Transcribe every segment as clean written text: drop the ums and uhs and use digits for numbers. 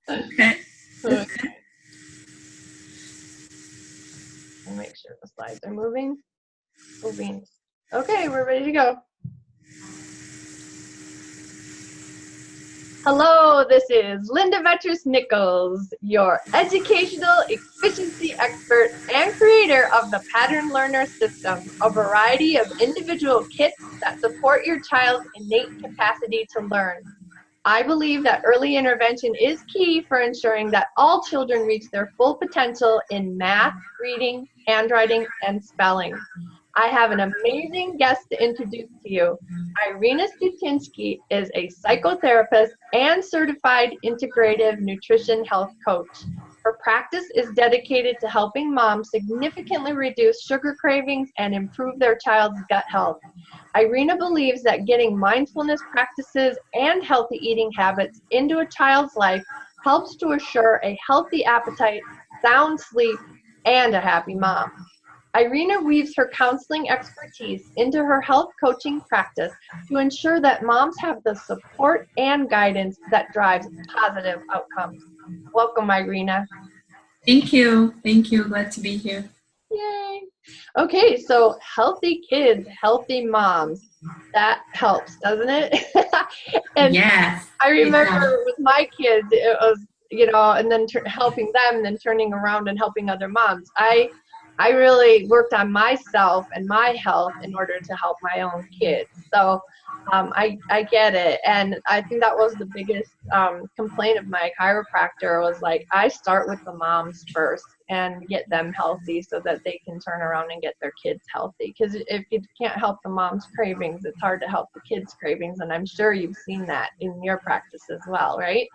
Okay. Okay. I'll make sure the slides are moving. Moving. Okay, we're ready to go. Hello, this is Linda Vettrus-Nichols, your educational efficiency expert and creator of the Pattern Learner System, a variety of individual kits that support your child's innate capacity to learn. I believe that early intervention is key for ensuring that all children reach their full potential in math, reading, handwriting, and spelling. I have an amazing guest to introduce to you. Irina Stuchinsky is a psychotherapist and certified integrative nutrition health coach. Her practice is dedicated to helping moms significantly reduce sugar cravings and improve their child's gut health. Irina believes that getting mindfulness practices and healthy eating habits into a child's life helps to assure a healthy appetite, sound sleep, and a happy mom. Irina weaves her counseling expertise into her health coaching practice to ensure that moms have the support and guidance that drives positive outcomes. Welcome, Irina. Thank you. Thank you. Glad to be here. Yay. Okay, so healthy kids, healthy moms. That helps, doesn't it? And Yes. I It remember does. with my kids, it was, and then helping them and then turning around and helping other moms. I really worked on myself and my health in order to help my own kids. So I get it. And I think that was the biggest complaint of my chiropractor was like, I start with the moms first and get them healthy so that they can turn around and get their kids healthy. Because if you can't help the mom's cravings, it's hard to help the kids' cravings. And I'm sure you've seen that in your practice as well, right?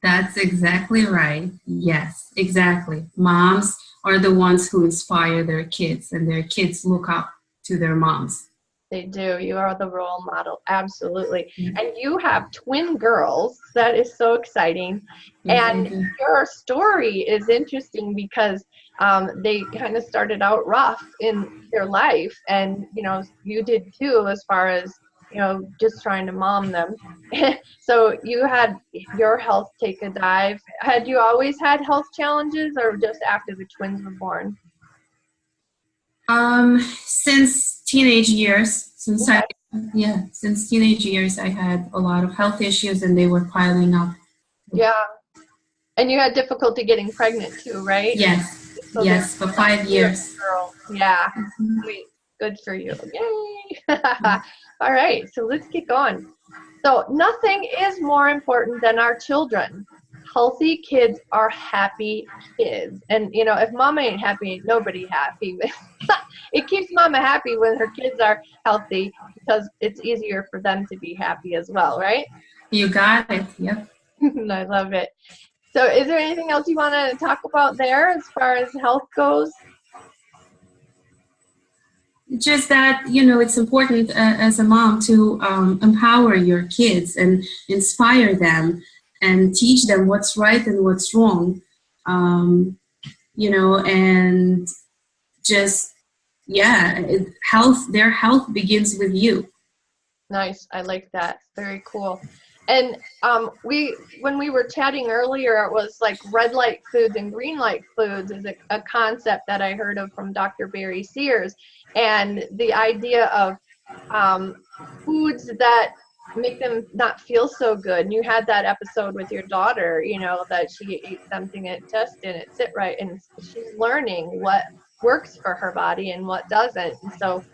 That's exactly right. Yes, exactly. Moms are the ones who inspire their kids, and their kids look up to their moms. They do. You are the role model. Absolutely. Yeah. And you have twin girls. That is so exciting. Yes, I And do. your story is interesting because they kind of started out rough in their life. And, you did too, as far as, just trying to mom them. So you had your health take a dive. Had you always had health challenges or just after the twins were born? Since teenage years, Okay. since teenage years, I had a lot of health issues, and they were piling up. Yeah. And you had difficulty getting pregnant too, right? Yes, So there yes, for was five you and years. the girl. Yeah. Sweet. Good for you. Yay. All right. So let's get going. So nothing is more important than our children. Healthy kids are happy kids. And, if mama ain't happy, ain't nobody happy. It keeps mama happy when her kids are healthy because it's easier for them to be happy as well, right? You got it. Yep. I love it. So is there anything else you want to talk about there as far as health goes? Just that, it's important as a mom to empower your kids and inspire them and teach them what's right and what's wrong. um, and just, yeah, their health begins with you. Nice. I like that. Very cool. And when we were chatting earlier, it was like red light foods and green light foods is a concept that I heard of from Dr. Barry Sears, and the idea of foods that make them not feel so good. And you had that episode with your daughter, that she ate something and it just didn't sit right, and she's learning what works for her body and what doesn't. And so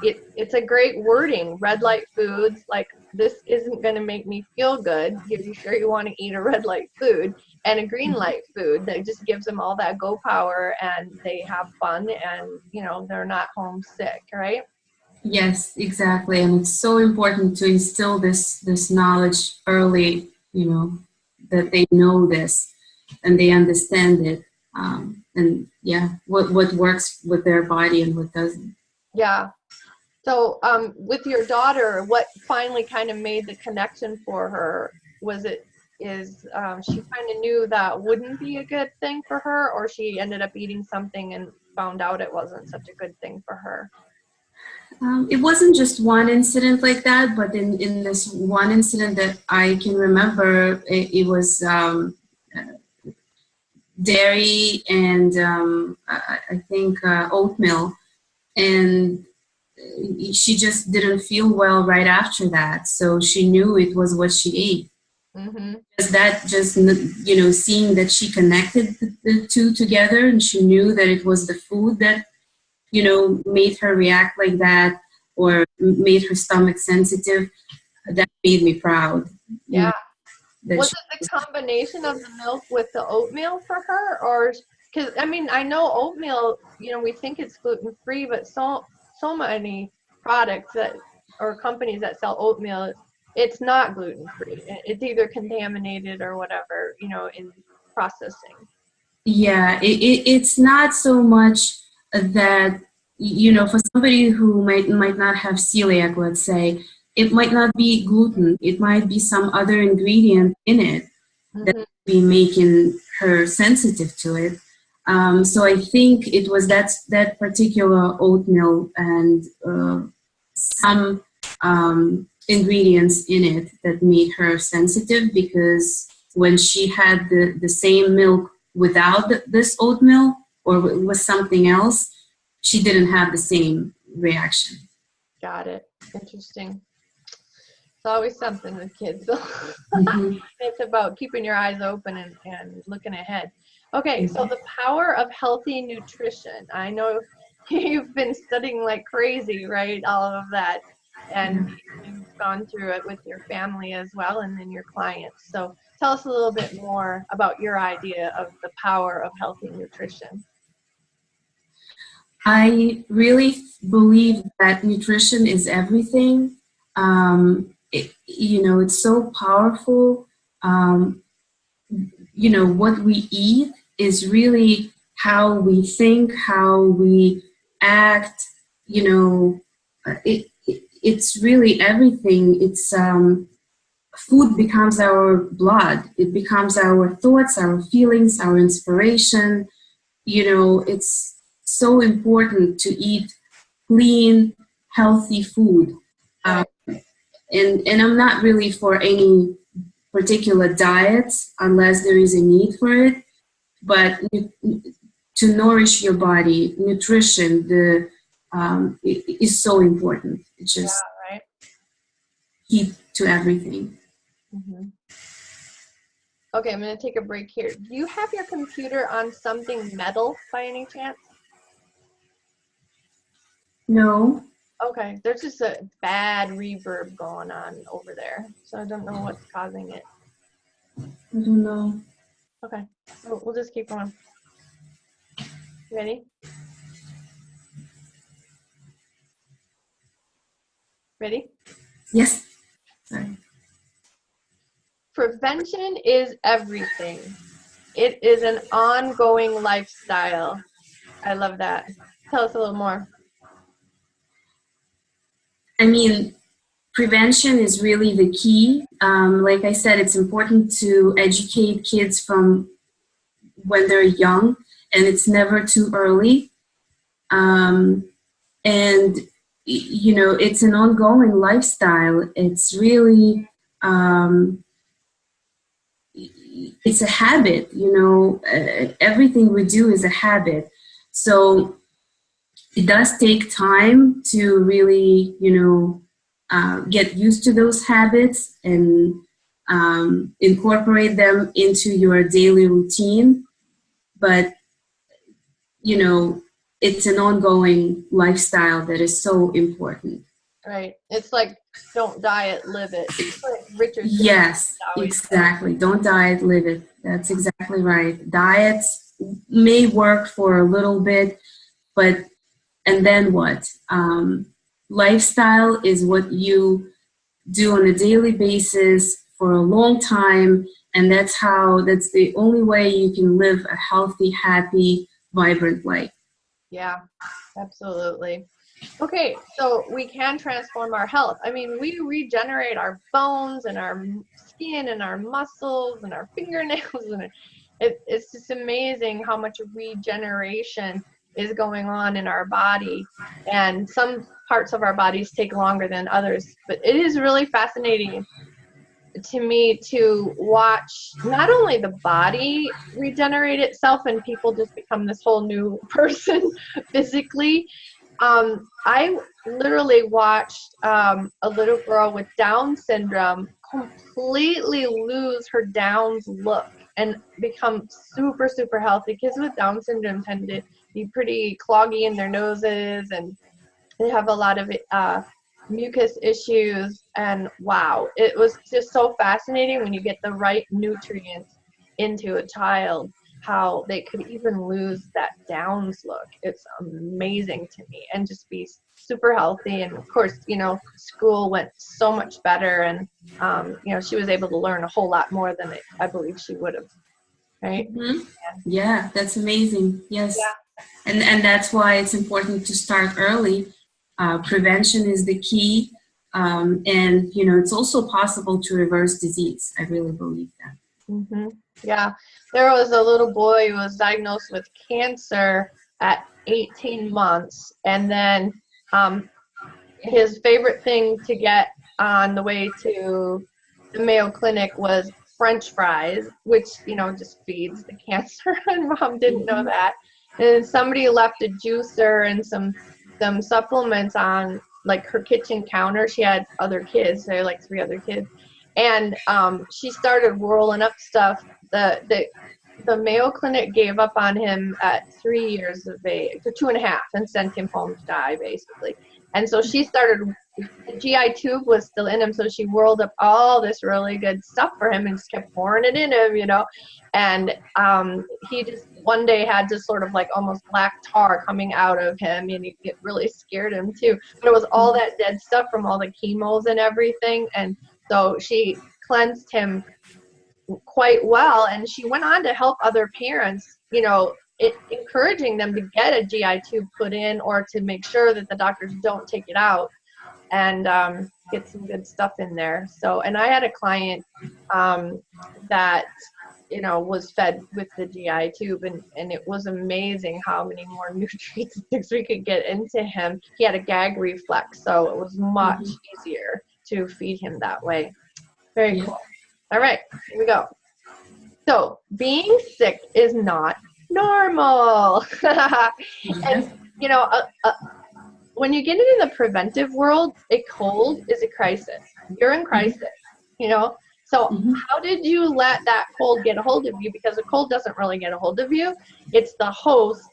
it's a great wording. Red light foods, like this isn't going to make me feel good. Are you sure you want to eat a red light food? And a green light food that just gives them all that go power and they have fun and, they're not homesick, right? Yes, exactly. And it's so important to instill this knowledge early, that they know this and they understand it. And yeah, what works with their body and what doesn't. Yeah. So with your daughter, what finally kind of made the connection for her? Is she kind of knew that wouldn't be a good thing for her, or she ended up eating something and found out it wasn't such a good thing for her? It wasn't just one incident like that, but in this one incident that I can remember, it was dairy and I think oatmeal, and she just didn't feel well right after that. So she knew it was what she ate. Mm-hmm. That just, seeing that she connected the two together, and she knew that it was the food that, made her react like that or made her stomach sensitive, that made me proud. Yeah. That Was she, it the combination of the milk with the oatmeal for her, or because I mean I know oatmeal, we think it's gluten free, but so many products that or companies that sell oatmeal, it's not gluten free. It's either contaminated or whatever, in processing. yeah, it's not so much that, for somebody who might not have celiac, let's say, it might not be gluten. It might be some other ingredient in it that Mm-hmm. be making her sensitive to it. So I think it was that particular oatmeal and some ingredients in it that made her sensitive, because when she had the same milk without this oatmeal or with something else, she didn't have the same reaction. Got it. Interesting. It's always something with kids. Mm-hmm. It's about keeping your eyes open and looking ahead. Okay, so the power of healthy nutrition. I know you've been studying like crazy, right? All of that. And you've gone through it with your family as well and then your clients. So tell us a little bit more about your idea of the power of healthy nutrition. I really believe that nutrition is everything. It's so powerful. Um, what we eat is really how we think, how we act. It's really everything. It's food becomes our blood. It becomes our thoughts, our feelings, our inspiration. It's so important to eat clean, healthy food. Right. And I'm not really for any particular diet unless there is a need for it. But to nourish your body, nutrition, is so important. It's just Right. key to everything. Mm-hmm. Okay, I'm going to take a break here. Do you have your computer on something metal by any chance? No, Okay, there's just a bad reverb going on over there, so I don't know what's causing it. I don't know. Okay, so we'll just keep going. Ready? Ready? Yes. Sorry. Prevention is everything. It is an ongoing lifestyle. I love that. Tell us a little more. I mean, prevention is really the key. Like I said, it's important to educate kids from when they're young, and it's never too early. And it's an ongoing lifestyle. It's really it's a habit. Everything we do is a habit. So it does take time to really get used to those habits and incorporate them into your daily routine. But it's an ongoing lifestyle that is so important. Right. It's like don't diet, live it. Like Richard. Yes, exactly. Don't diet, live it. That's exactly right. Diets may work for a little bit, but and then what? Lifestyle is what you do on a daily basis for a long time, and that's the only way you can live a healthy, happy, vibrant life. Yeah, absolutely. Okay, so we can transform our health. I mean, we regenerate our bones and our skin and our muscles and our fingernails, and it's just amazing how much regeneration is going on in our body. And some parts of our bodies take longer than others. But it is really fascinating to me to watch not only the body regenerate itself and people just become this whole new person physically. I literally watched a little girl with Down syndrome completely lose her Down's look and become super, super healthy. Kids with Down syndrome tend to be pretty cloggy in their noses, and they have a lot of mucus issues. And wow, it was just so fascinating when you get the right nutrients into a child, how they could even lose that Downs look. It's amazing to me, and just be super healthy. And of course, you know, school went so much better, and you know, she was able to learn a whole lot more than I believe she would have. Right? Mm-hmm. Yeah, that's amazing. Yes. Yeah. And that's why it's important to start early. Prevention is the key. And, you know, it's also possible to reverse disease. I really believe that. Mm-hmm. Yeah. There was a little boy who was diagnosed with cancer at 18 months. And then his favorite thing to get on the way to the Mayo Clinic was French fries, which, you know, just feeds the cancer. And Mom didn't know that. And somebody left a juicer and some supplements on like her kitchen counter. She had other kids, so like 3 other kids, and she started rolling up stuff. The Mayo Clinic gave up on him at 3 years of age, or 2.5, and sent him home to die, basically. And so she started, the GI tube was still in him, so she whirled up all this really good stuff for him and just kept pouring it in him, you know. And he just one day had just sort of like almost black tar coming out of him, and it really scared him too. But it was all that dead stuff from all the chemos and everything. And so she cleansed him quite well, and she went on to help other parents, you know, encouraging them to get a GI tube put in, or to make sure that the doctors don't take it out, and get some good stuff in there. So, and I had a client that, you know, was fed with the GI tube, and it was amazing how many more nutrients we could get into him. He had a gag reflex, so it was much easier to feed him that way. Very cool. All right, here we go. So, being sick is not normal. And, you know, when you get into the preventive world, a cold is a crisis. You're in crisis, you know. So how did you let that cold get a hold of you? Because a cold doesn't really get a hold of you. It's the host,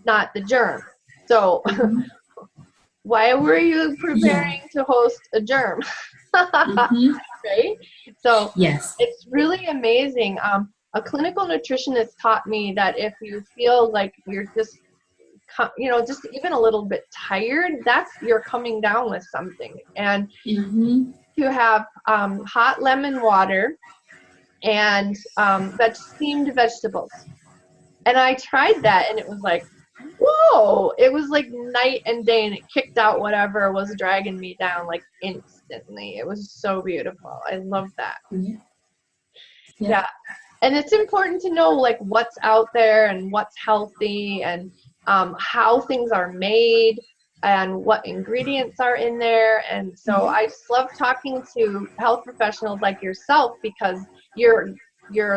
not the germ. So why were you preparing to host a germ? Right? So yes, it's really amazing. A clinical nutritionist taught me that if you feel like you're just, you know, just even a little bit tired, you're coming down with something. And to have hot lemon water and steamed vegetables. And I tried that, and it was like, whoa, it was like night and day, and it kicked out whatever was dragging me down like instantly. It was so beautiful. I love that. Yeah. And it's important to know like what's out there and what's healthy, and how things are made and what ingredients are in there. And so I just love talking to health professionals like yourself, because you're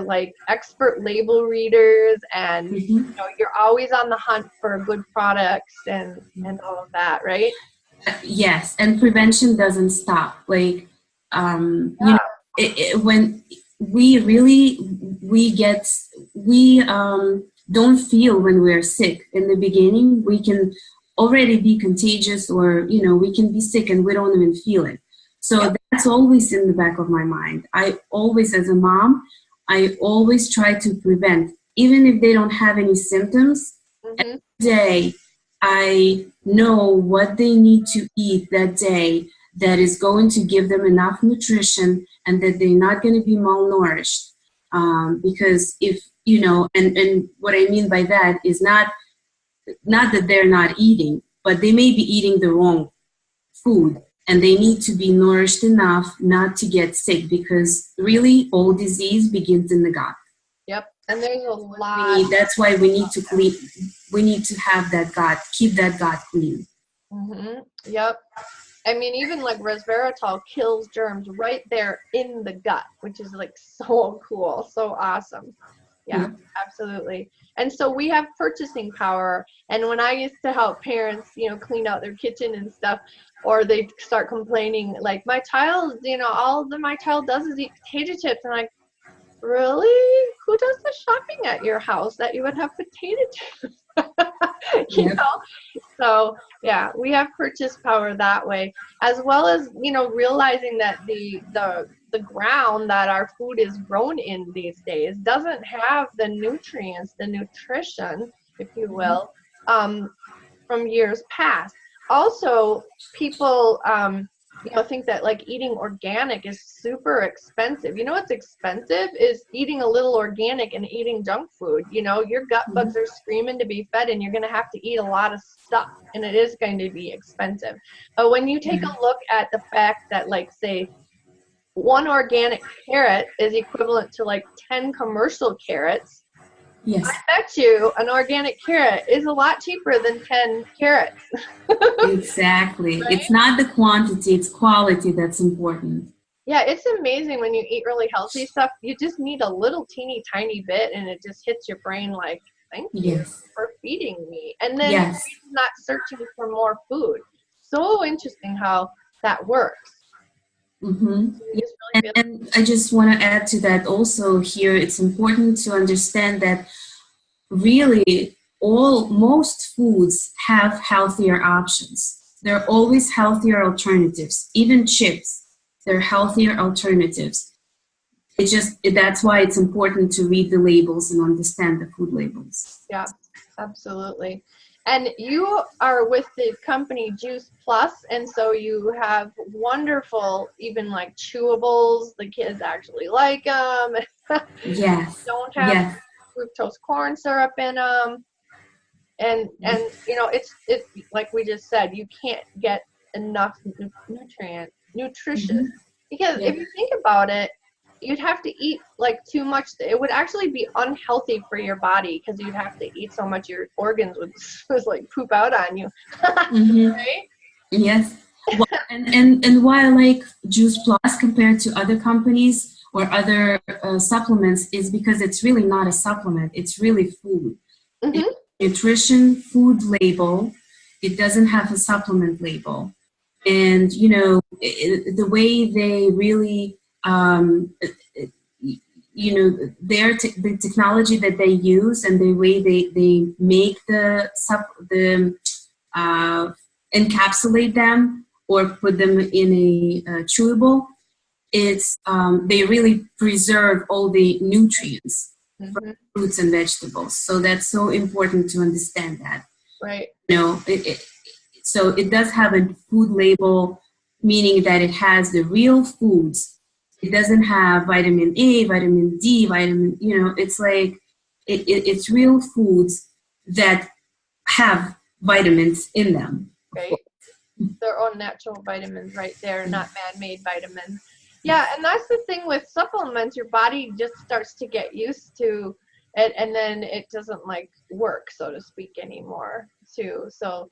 like expert label readers, and you know, you're always on the hunt for good products and all of that, right? Yes, and prevention doesn't stop. Like, you know, when we don't feel when we're sick in the beginning, we can already be contagious, or, you know, we can be sick and we don't even feel it. So that's always in the back of my mind. I always, as a mom, I always try to prevent, even if they don't have any symptoms. Every day I know what they need to eat that day that is going to give them enough nutrition, and that they're not going to be malnourished. Because if, you know, and what I mean by that is not that they're not eating, but they may be eating the wrong food, and they need to be nourished enough not to get sick, because really all disease begins in the gut. Yep. And there's a lot. That's why we need to clean. we need to have that gut, keep that gut clean. Yep. I mean, even like resveratrol kills germs right there in the gut, which is like so cool, so awesome. Yeah, absolutely. And so we have purchasing power. And when I used to help parents, you know, clean out their kitchen and stuff, or they start complaining, like, my child, you know, all that my child does is eat potato chips. And I'm like, really? Who does the shopping at your house that you would have potato chips? You know? So yeah, we have purchase power that way, as well as, you know, realizing that the ground that our food is grown in these days doesn't have the nutrients, the nutrition, if you will, from years past. Also, people you know, think that like eating organic is super expensive. You know what's expensive is eating a little organic and eating junk food. You know, your gut bugs are screaming to be fed, and you're going to have to eat a lot of stuff, and it is going to be expensive. But when you take a look at the fact that, like, say, one organic carrot is equivalent to like 10 commercial carrots, Yes. I bet you an organic carrot is a lot cheaper than 10 carrots. Exactly. Right? It's not the quantity, it's quality that's important. Yeah, it's amazing when you eat really healthy stuff. You just need a little teeny tiny bit, and it just hits your brain like, thank you for feeding me. And then your brain's not searching for more food. So interesting how that works. And I just want to add to that also here, it's important to understand that really most foods have healthier options. There are always healthier alternatives. Even chips, they're healthier alternatives. That's why it's important to read the labels and understand the food labels. Yeah, absolutely. And you are with the company Juice Plus, and so you have wonderful, even like chewables. The kids actually like them. Yes. Don't have fructose corn syrup in them. And you know, it's like we just said, you can't get enough nutritious, because if you think about it, you'd have to eat like too much. It would actually be unhealthy for your body, because you'd have to eat so much your organs would like poop out on you. Right? Yes. Well, and why I like Juice Plus compared to other companies or other supplements is because it's really not a supplement. It's really food. It's nutrition food label. It doesn't have a supplement label. And, you know, the way they really, you know, the technology that they use and the way they make encapsulate them or put them in a chewable, it's they really preserve all the nutrients from fruits and vegetables. So that's so important to understand that. Right. You know, so it does have a food label, meaning that it has the real foods. It doesn't have vitamin A, vitamin D, you know, it's like, it's real foods that have vitamins in them. Right. Their own natural vitamins right there, not man-made vitamins. Yeah, and that's the thing with supplements. Your body just starts to get used to it, and then it doesn't like work, so to speak, anymore too. So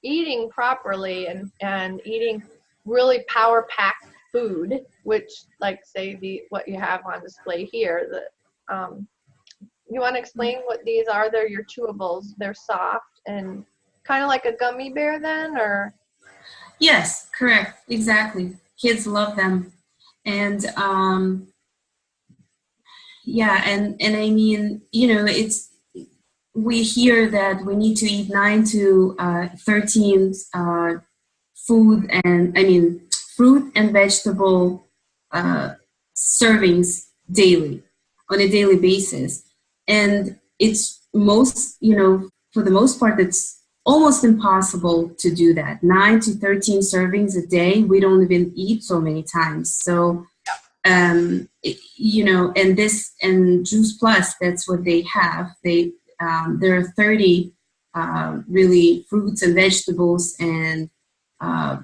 eating properly and eating really power-packed food, which, like, say what you have on display here. You want to explain what these are? They're your chewables. They're soft and kind of like a gummy bear then, or? Yes, correct. Exactly. Kids love them. And yeah, and I mean, you know, we hear that we need to eat 9 to 13 fruit and vegetable servings daily, on a daily basis. And it's for the most part, it's almost impossible to do that. 9 to 13 servings a day. We don't even eat so many times. So, you know, and Juice Plus, that's what they have. There are 30 really fruits and vegetables and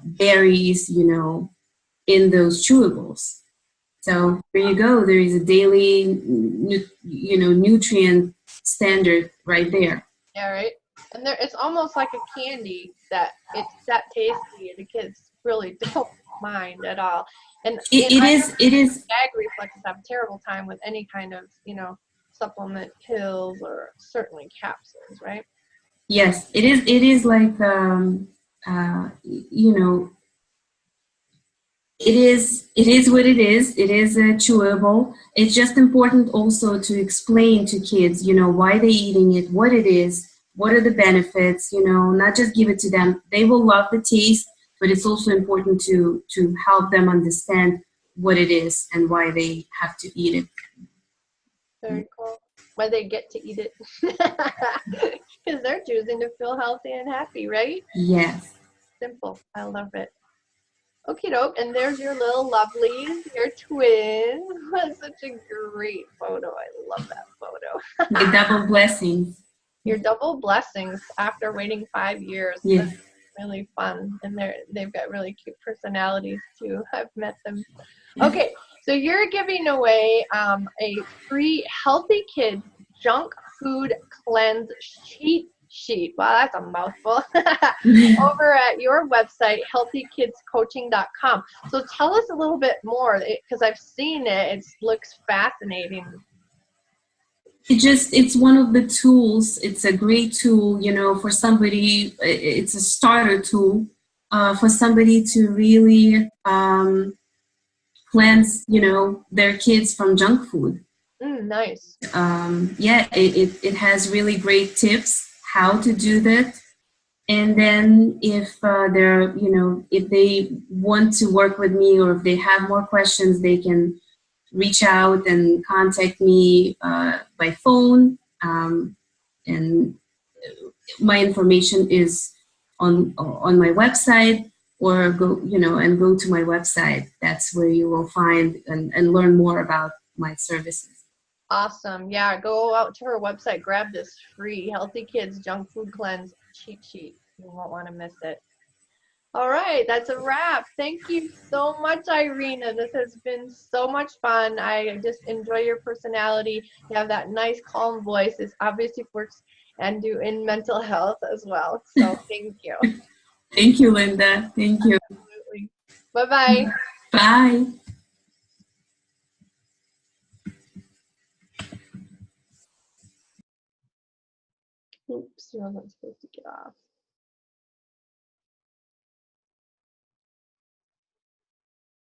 berries, you know, in those chewables. So there you go. There is a daily, nutrient standard right there. Yeah, right. And it's almost like a candy that it's that tasty, and the kids really don't mind at all. And It I is, it is, gag reflexes have a terrible time with any kind of, supplement pills or certainly capsules, right? yes, it is like, you know, it is what it is. It is chewable. It's just important also to explain to kids, why they're eating it, what it is, what are the benefits, not just give it to them. They will love the taste, but it's also important to help them understand what it is and why they have to eat it. Very cool. Why they get to eat it. Because they're choosing to feel healthy and happy, right? Yes. Simple. I love it. Okie doke. And there's your little lovelies, your twins. That's such a great photo. I love that photo. The double blessings. Your double blessings after waiting 5 years. Yes. That's really fun. And they've got really cute personalities too. I've met them. Okay, so you're giving away a free Healthy Kids junk food cleanse cheat sheet. Wow, that's a mouthful. Over at your website, healthykidscoaching.com. So tell us a little bit more, because I've seen it. It looks fascinating. It's one of the tools. It's a great tool, for somebody. It's a starter tool for somebody to really cleanse, their kids from junk food. Nice. Yeah, it has really great tips how to do that. And then if they're, if they want to work with me or if they have more questions, they can reach out and contact me by phone. And my information is on my website, or go to my website. That's where you will find and learn more about my services. Awesome. Yeah, go out to her website, grab this free Healthy Kids Junk Food Cleanse cheat sheet. You won't want to miss it. All right, that's a wrap. Thank you so much, Irina. This has been so much fun. I just enjoy your personality. You have that nice, calm voice. It obviously works and do in mental health as well. So thank you. Thank you, Linda. Thank you. Absolutely. Bye-bye. Bye. Oops, you're not supposed to get off.